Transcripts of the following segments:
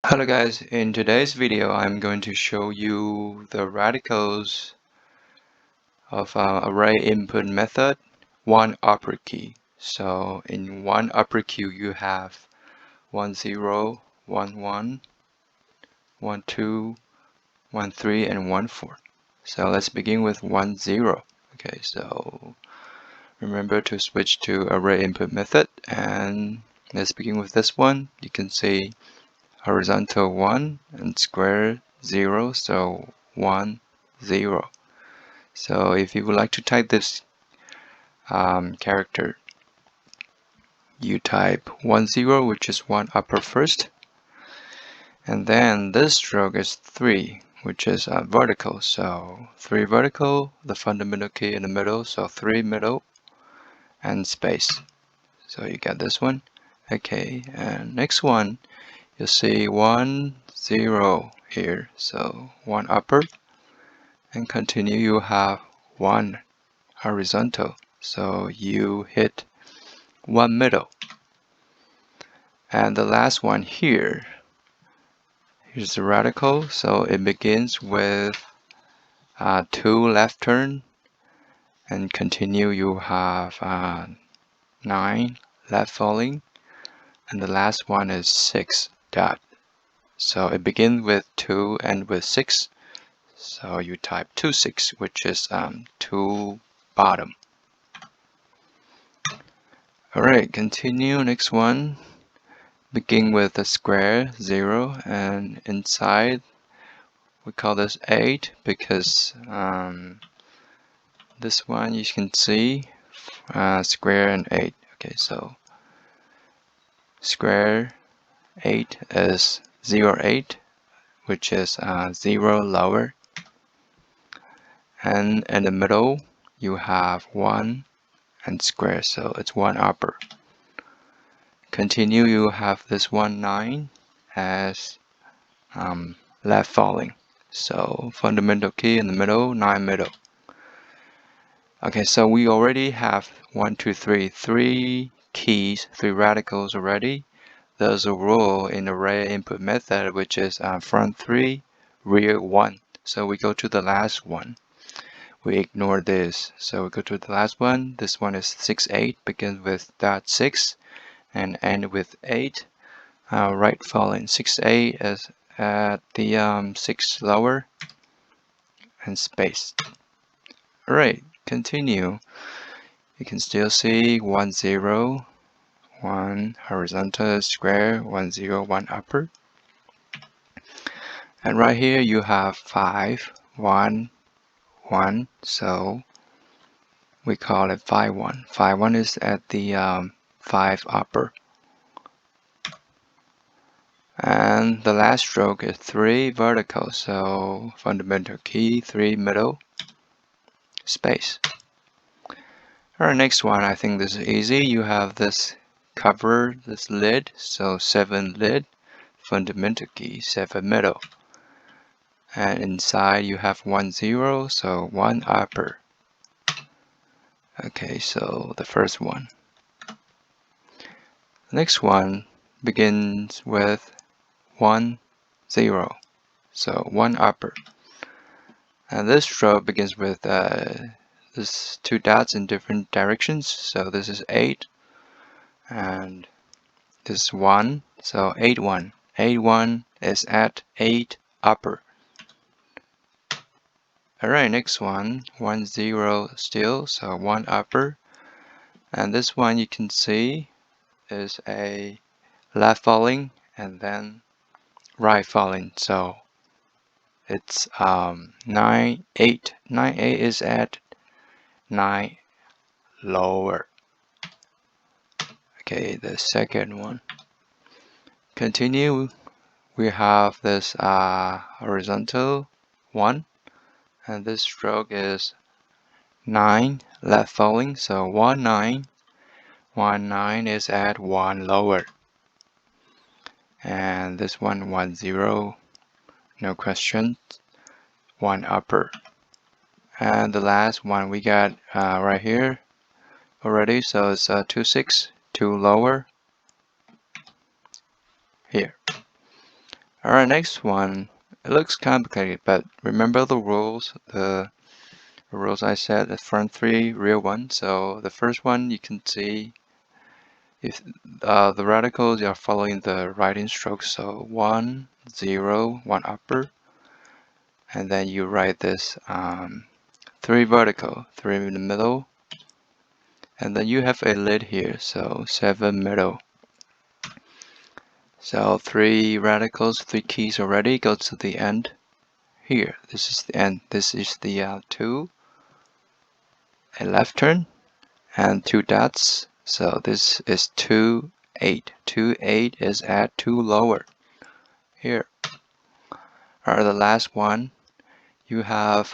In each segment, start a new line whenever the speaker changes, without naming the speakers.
Hello guys, in today's video I'm going to show you the radicals of array input method, one upper key. So in one upper key you have 1 0, 1 1, 1 2, 1 3, and 1 4. So let's begin with 1 0. Okay, so remember to switch to array input method, and let's begin with this one. You can see horizontal 1 and square 0, so 1 0. So if you would like to type this character, you type 1 0, which is 1 upper first, and then this stroke is 3, which is vertical, so 3 vertical, the fundamental key in the middle, so 3 middle, and space. So you get this one. Okay, and next one you'll see 1 0 here, so 1 upper, and continue. You have 1 horizontal, so you hit 1 middle. And the last one here's the radical, so it begins with 2 left turn, and continue. You have 9 left falling, and the last one is 6 dot. So it begins with 2 and with 6. So you type 2 6, which is 2 bottom. Alright, continue. Next one. Begin with a square 0, and inside we call this 8 because this one you can see square and 8. Okay, so square 8 is 0 8, which is 0 lower, and in the middle you have 1 and square, so it's 1 upper. Continue. You have this 1 9 as left falling, so fundamental key in the middle, 9 middle. Okay, so we already have 1 2 3 3 keys, 3 radicals already. There's a rule in array input method which is front 3, rear 1. So we go to the last one. We ignore this. So we go to the last one. This one is 6 8, begins with dot 6 and end with 8. Right falling 6 8 is at the 6 lower and space. Alright, continue. You can still see 1 0, 1 horizontal square, 1 0, 1 upper. And right here you have 5 1 1, so we call it 5 1. 5 1 is at the 5 upper. And the last stroke is 3 vertical, so fundamental key 3 middle, space. Alright, next one, I think this is easy. You have this cover, this lid, so 7 lid, fundamental key 7 middle. And inside you have 1 0, so 1 upper. Okay, so the first one. Next one begins with 1 0, so 1 upper. And this stroke begins with this 2 dots in different directions, so this is 8, and this is 1, so 8 1. 8 1 is at 8 upper. Alright, next one, 1 0 still, so 1 upper. And this one you can see is a left falling and then right falling, so it's 9 8. 9 8 is at 9 lower. Okay, the second one. Continue. We have this horizontal 1, and this stroke is 9 left falling, so 1 9. 1 9 is at 1 lower. And this one 1 0, no questions, 1 upper. And the last one we got right here already, so it's 2 6, 2 lower here. Alright, next one. It looks complicated, but remember the rules. The rules I said, the front three, rear one. So the first one, you can see if the radicals are following the writing stroke. So 1, 0, 1 upper, and then you write this 3 vertical, 3 in the middle, and then you have a lid here, so 7 middle. So 3 radicals, 3 keys already, go to the end here. This is the end. This is the 2, a left turn, and 2 dots. So this is 2, 8. 2, 8 is at 2 lower. Here. Or the last one, you have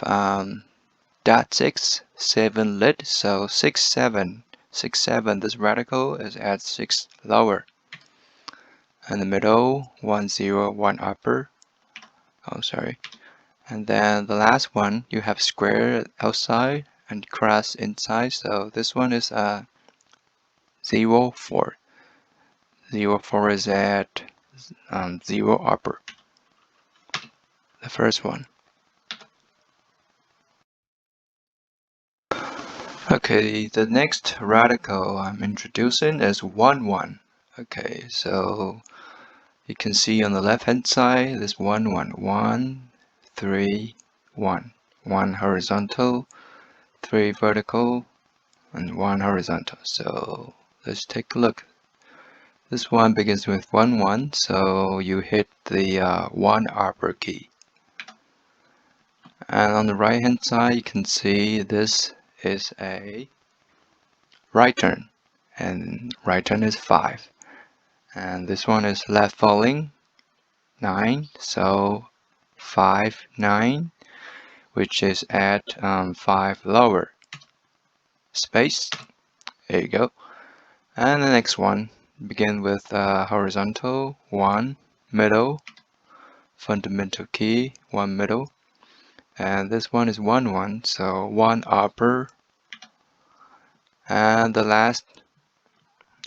dot 6, 7 lid, so 6, 7. 6, 7, this radical is at 6 lower. In the middle, 1, 0, 1 upper. Oh, sorry. And then the last one, you have square outside and cross inside. So this one is 0, 4. 0, 4 is at 0 upper. The first one. Okay, the next radical I'm introducing is 1, 1. Okay, so you can see on the left hand side, this 1, 1, 1, 3, 1. 1 horizontal, 3 vertical, and 1 horizontal. So let's take a look. This one begins with 1, 1, so you hit the 1 upper key. And on the right hand side, you can see this is a right turn, and right turn is 5. And this one is left falling, 9, so 5, 9, which is at 5 lower. Space, there you go. And the next one, begin with horizontal, 1, middle, fundamental key, 1 middle. And this one is 1, 1, so 1 upper. And the last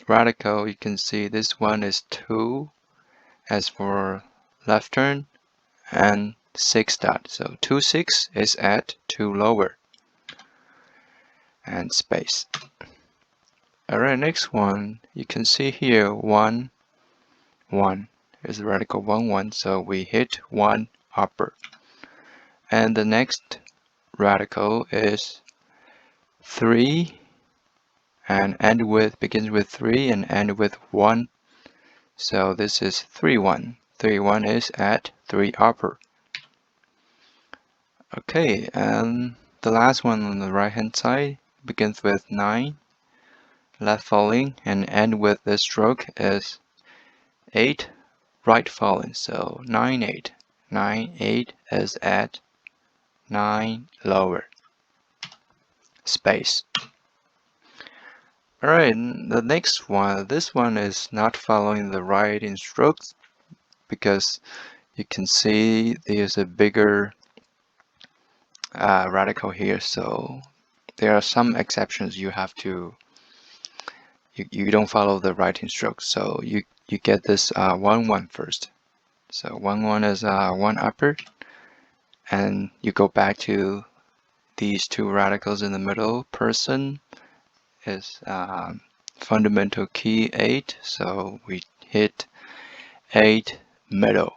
radical, you can see this one is 2 as for left turn, and 6 dot. So 2, 6 is at 2 lower. And space. Alright, next one, you can see here 1, 1 is the radical 1, 1, so we hit 1 upper. And the next radical is 3 and begins with 3 and end with 1. So this is 3, 1. 3, 1 is at 3 upper. Okay, and the last one on the right hand side begins with 9, left falling, and end with this stroke is 8, right falling. So 9, 8. 9, 8 is at 9 lower. Space. Alright, the next one, this one is not following the writing strokes because you can see there's a bigger radical here, so there are some exceptions. You have to you don't follow the writing strokes, so you get this 1, 1 first. So 1, 1 is 1 upper, and you go back to these 2 radicals in the middle. Person is fundamental key 8, so we hit 8 middle,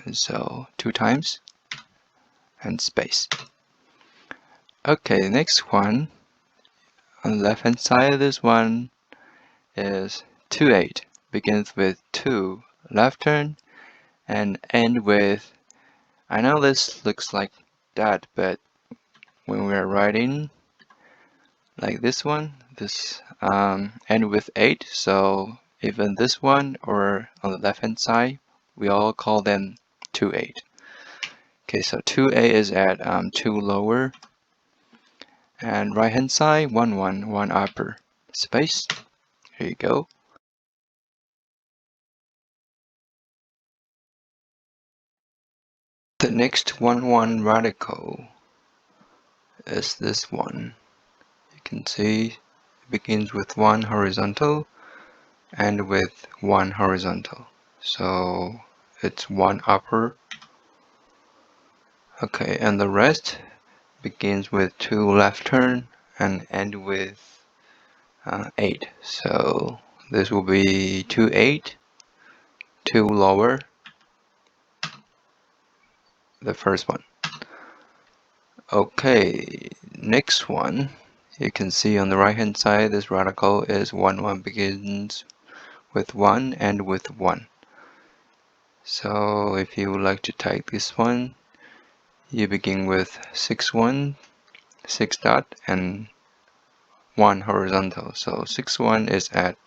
and so 2 times and space. Okay, next one on the left hand side, this one is 2, 8, begins with 2 left turn and end with, I know this looks like that, but when we're writing like this one, this end with 8, so even this one or on the left hand side, we all call them 2, 8. Okay, so 2, 8 is at 2 lower, and right hand side 1, 1, 1 upper. Space, here you go. The next 1, 1 radical is this one. You can see it begins with 1 horizontal and with 1 horizontal. So it's 1 upper. Okay, and the rest begins with 2 left turn and end with 8. So this will be 2 8, 2 lower, the first one. Okay, next one, you can see on the right hand side this radical is 1 1, begins with 1 and with 1. So if you would like to type this one, you begin with 6 1, 6 dot, and 1 horizontal. So 6 1 is at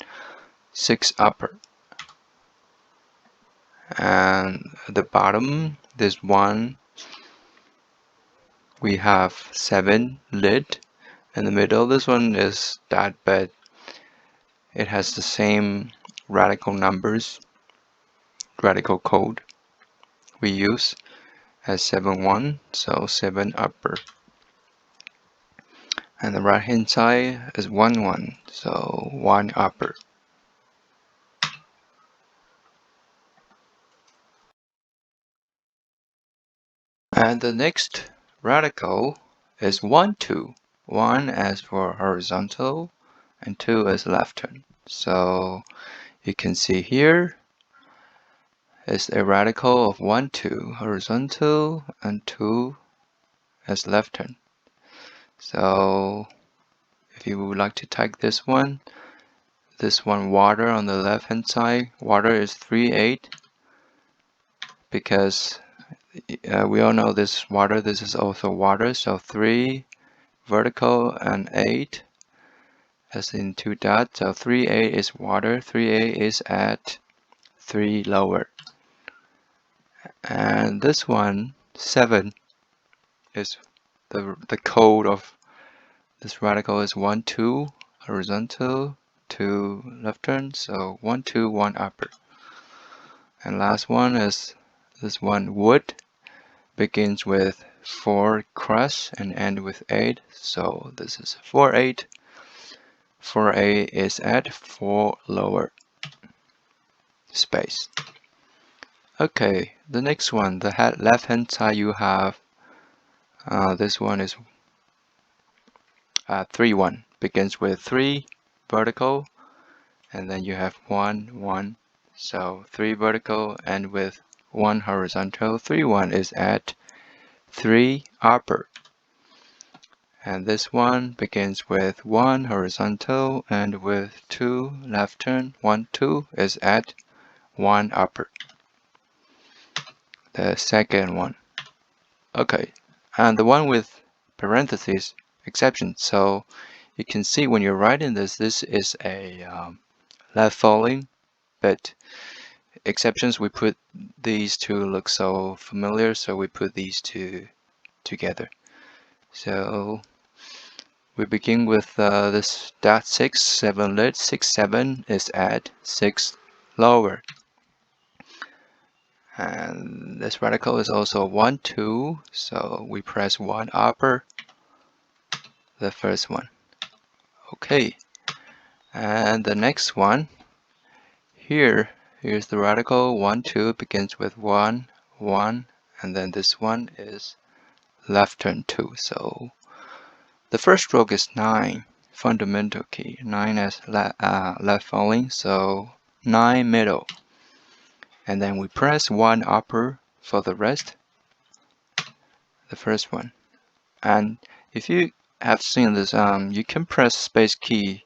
6 upper. And at the bottom, this one, we have 7 lid. In the middle, this one is that, but it has the same radical numbers, radical code we use as 7 1, so 7 upper. And the right hand side is 1 1, so 1 upper. And the next radical is 1 2. 1 as for horizontal and 2 as left turn. So you can see here is a radical of 1 2 horizontal and 2 as left turn. So if you would like to type this one water on the left hand side, water is 3 8, because we all know this water, this is also water, so 3 vertical and 8 as in 2 dots, so 3 8 is water, 3 8 is at 3 lower. And this one 7 is the code of this radical is 1 2 horizontal, 2 left turn, so 1 2 1 upper. And last one is this one wood, begins with 4 cross and end with 8, so this is 4 8. 4 8 is at 4 lower space. Okay, the next one, the left hand side, you have this one is 3 1, begins with 3 vertical, and then you have 1 1, so 3 vertical and with 1 horizontal. 3 1 is at 3 upper. And this one begins with 1 horizontal and with 2 left turn. 1 2 is at 1 upper. The second one. Okay, and the one with parentheses, exception. So you can see when you're writing this, this is a left falling, but exceptions, we put these two look so familiar, so we put these two together. So we begin with this dot 6 7 lid. 6 7 is at 6 lower, and this radical is also 1 2, so we press 1 upper, the first one. Okay, and the next one here's the radical 1 2, begins with 1 1, and then this one is left turn 2. So the first stroke is 9, fundamental key, 9 as left falling, so 9 middle, and then we press 1 upper for the rest, the first one. And if you have seen this, you can press space key,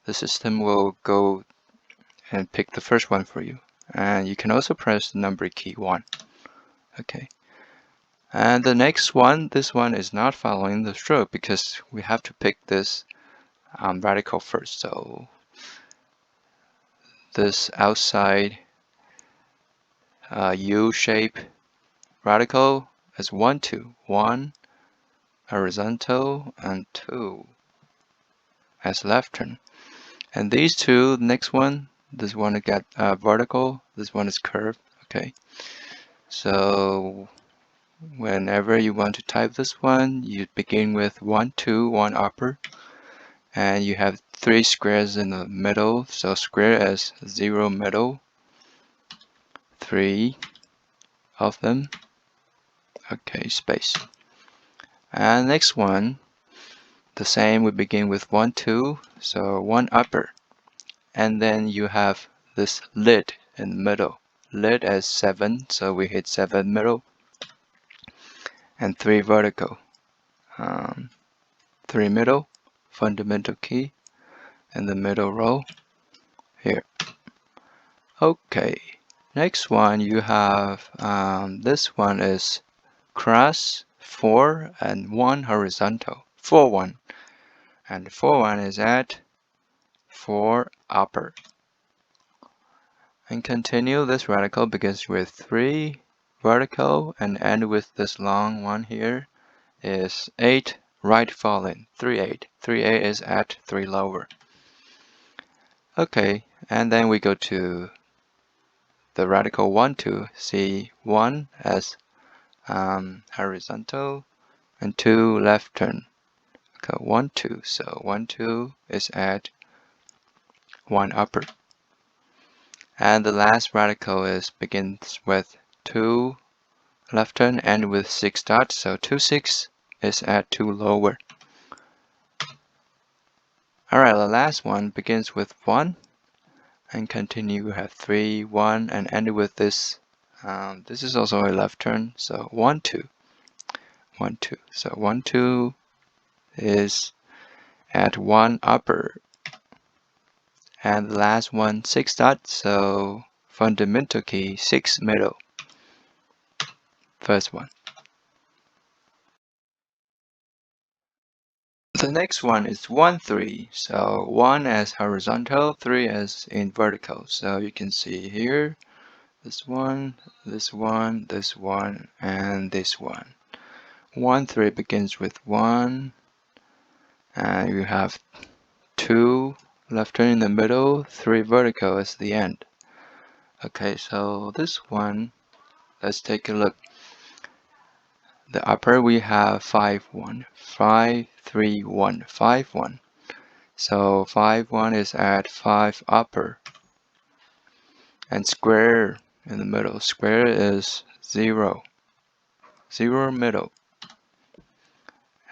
the system will go and pick the first one for you, and you can also press the number key 1. Okay, and the next one, this one is not following the stroke because we have to pick this radical first. So this outside U shape radical is 1 2, 1 horizontal and 2 as left turn. And these two, next one, this one got vertical, this one is curved. Okay, so whenever you want to type this one, you begin with 1 2 1 upper, and you have 3 squares in the middle, so square as 0 middle, 3 of them. Okay, space. And next one, the same, we begin with 1, 2, so 1 upper. And then you have this lid in the middle. Lid as 7, so we hit 7 middle. And 3 vertical. 3 middle, fundamental key, in the middle row, here. Okay, next one you have, this one is cross 4 and 1 horizontal, 4 1, and 4 1 is at 4 upper. And continue this radical begins with 3 vertical and end with this long one here is 8 right falling, 3 8. 3 8 is at 3 lower. Okay, and then we go to the radical 1 2, see 1 as horizontal and 2 left turn. Okay, 1 2, so 1 2 is at 1 upper. And the last radical is begins with 2 left turn and with 6 dots, so 2 6 is at 2 lower. Alright, the last one begins with 1 and continue. We have 3 1 and end with this. This is also a left turn, so 1 2 1 2. So 1 2 is at 1 upper. And the last one 6 dots, so fundamental key 6 middle. First one. The next one is 1 3. So 1 as horizontal, 3 as in vertical. So you can see here this one, this one, this one, and this one. 1 3 begins with 1, and you have 2 left turn in the middle, 3 vertical is the end. Okay, so this one, let's take a look. The upper we have 5 1, 5 3 1, 5 1. So 5 1 is at 5 upper. And square in the middle. Square is 0. 0 middle.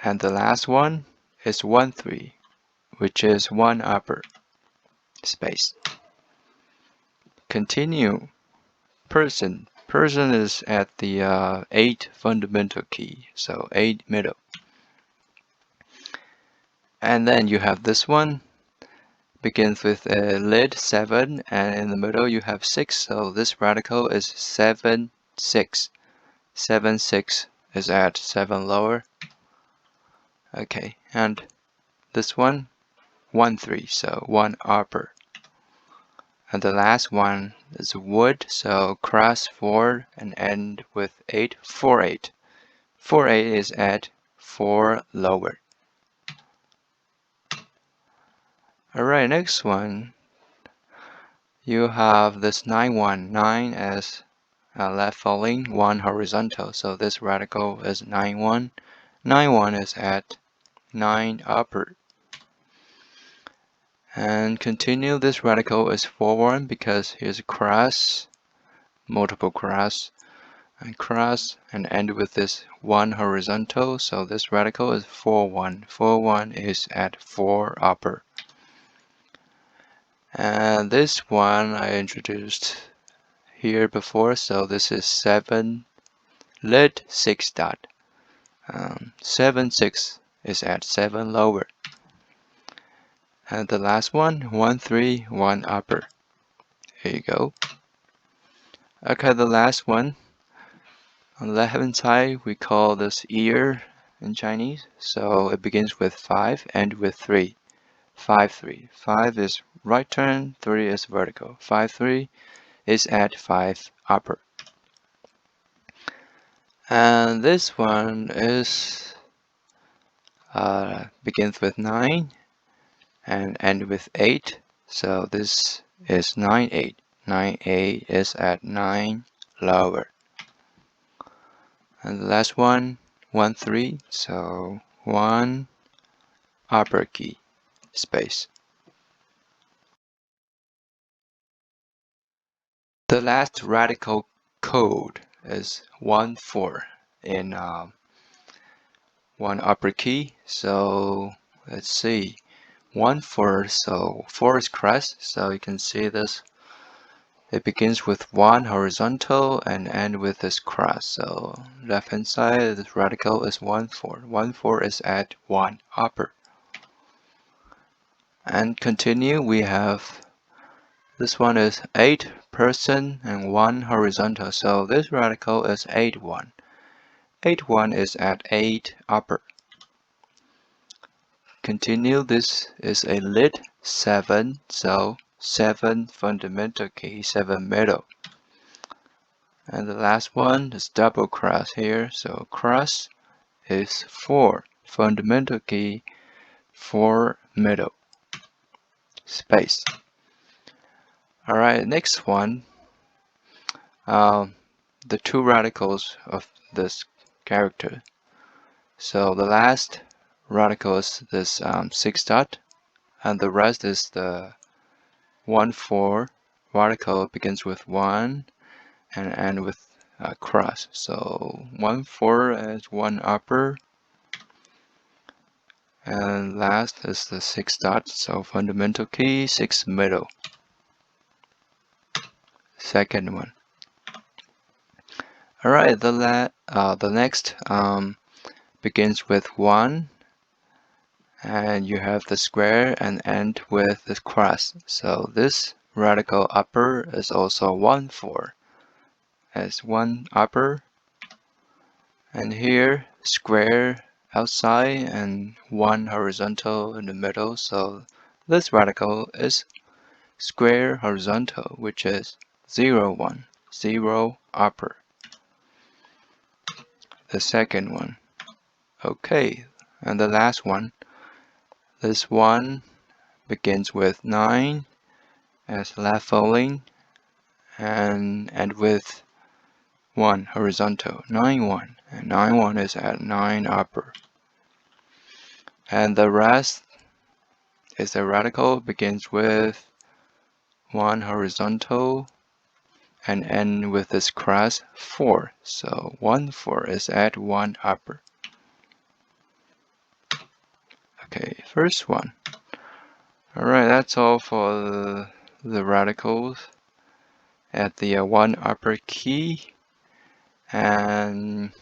And the last one is 1 3, which is 1 upper. Space. Continue. Person. Person is at the 8 fundamental key, so 8 middle. And then you have this one, begins with a lid 7, and in the middle you have 6, so this radical is 7 6. 7 6 is at 7 lower. Okay, and this one 1 3, so 1 upper. And the last one is wood, so cross 4 and end with 8 4 8. 4 8 is at 4 lower. Alright, next one, you have this 9 1, 9 as left falling, 1 horizontal, so this radical is 9 1. 9 1 is at 9 upper. And continue, this radical is 4 1 because here's a cross, multiple cross, and end with this 1 horizontal, so this radical is 4 1. 4 1 is at 4 upper. And this one I introduced here before, so this is 7 lid 6 dot. 7 6 is at 7 lower. And the last one 1 3 1 upper. Here you go. Okay, the last one on the left hand side we call this ear in Chinese, so it begins with 5 and with 3. 5 3. 5 is right turn, 3 is vertical. 5 3 is at 5 upper. And this one is begins with 9 and end with 8, so this is 9 8. 9 8 is at 9 lower. And the last one 1 3, so 1 upper key, space. The last radical code is 1/4 in one upper key. So let's see, 1/4. So 4 is crest. So you can see this. It begins with 1 horizontal and end with this cross. So left hand side, this radical is 1/4. 1/4 is at 1 upper. And continue, we have this one is 8 person and 1 horizontal. So this radical is 8/1. 8/1 is at 8 upper. Continue, this is a lit 7. So 7 fundamental key, 7 middle. And the last one is double cross here. So cross is 4 fundamental key, 4 middle space. Alright, next one. The two radicals of this character. So the last radical is this 6 dot, and the rest is the 1/4 radical. Begins with 1 and end with cross. So 1/4 is 1 upper, and last is the 6 dot. So fundamental key, 6 middle. Second one. Alright, the next begins with 1, and you have the square and end with the cross. So this radical upper is also 1/4 as 1 upper, and here square outside and 1 horizontal in the middle. So this radical is square horizontal, which is 0/1, 0 upper. The second one. Okay, and the last one. This one begins with 9 as left folding and end with 1 horizontal, 9/1, and 9/1 is at 9 upper. And the rest is the radical, begins with 1 horizontal and end with this cross 4. So 1/4 is at 1 upper. Okay, first one. Alright, that's all for the radicals at the 1 upper key. And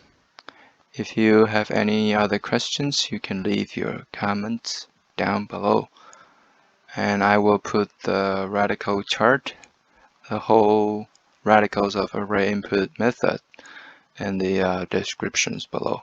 if you have any other questions, you can leave your comments down below. And I will put the radical chart, the whole radicals of array input method, in the descriptions below.